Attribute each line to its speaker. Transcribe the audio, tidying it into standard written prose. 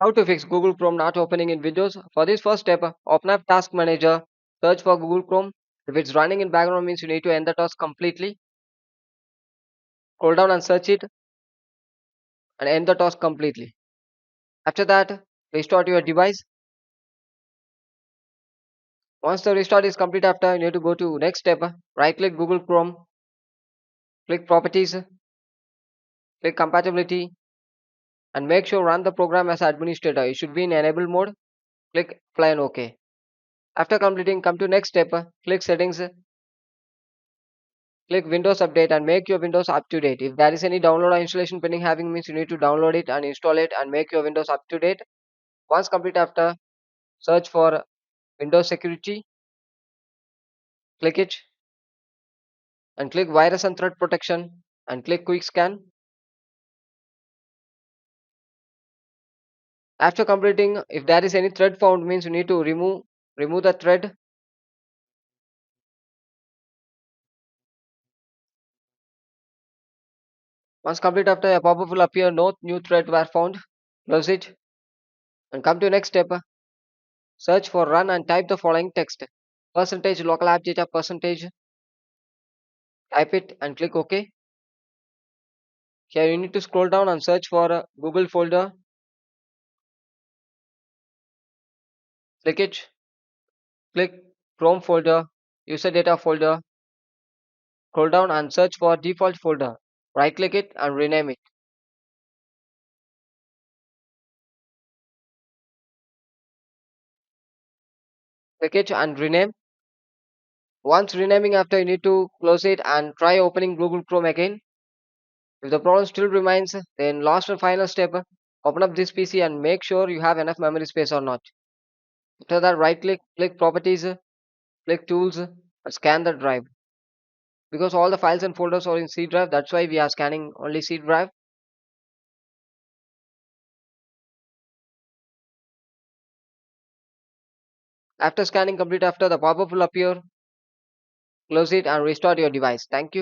Speaker 1: How to fix Google Chrome not opening in Windows? For this first step, open up Task Manager, search for Google Chrome. If it's running in background means you need to end the task completely. Scroll down and search it and end the task completely. After that, restart your device. Once the restart is complete after, you need to go to next step. Right click Google Chrome, click Properties, click Compatibility, and make sure run the program as administrator. It should be in enable mode. Click Apply and OK. After completing, come to next step. Click Settings, click Windows Update and make your Windows up to date. If there is any download or installation pending having means you need to download it and install it and make your Windows up to date. Once complete after, search for Windows Security, click it and click Virus and Threat Protection and click Quick Scan. After completing, if there is any thread found means you need to remove the thread. Once complete after, a pop-up will appear, no new thread were found. Close it and come to next step. Search for run and type the following text. Percentage local app data percentage. Type it and click OK. Here you need to scroll down and search for a Google folder. Click it. Click Chrome folder, user data folder. Scroll down and search for default folder. Right click it and rename it. Click it and rename. Once renaming after, you need to close it and try opening Google Chrome again. If the problem still remains, then last and final step, open up this PC and make sure you have enough memory space or not. After that, right click, click Properties, click Tools, and scan the drive. Because all the files and folders are in C drive, that's why we are scanning only C drive. After scanning complete after, the pop-up will appear. Close it and restart your device. Thank you.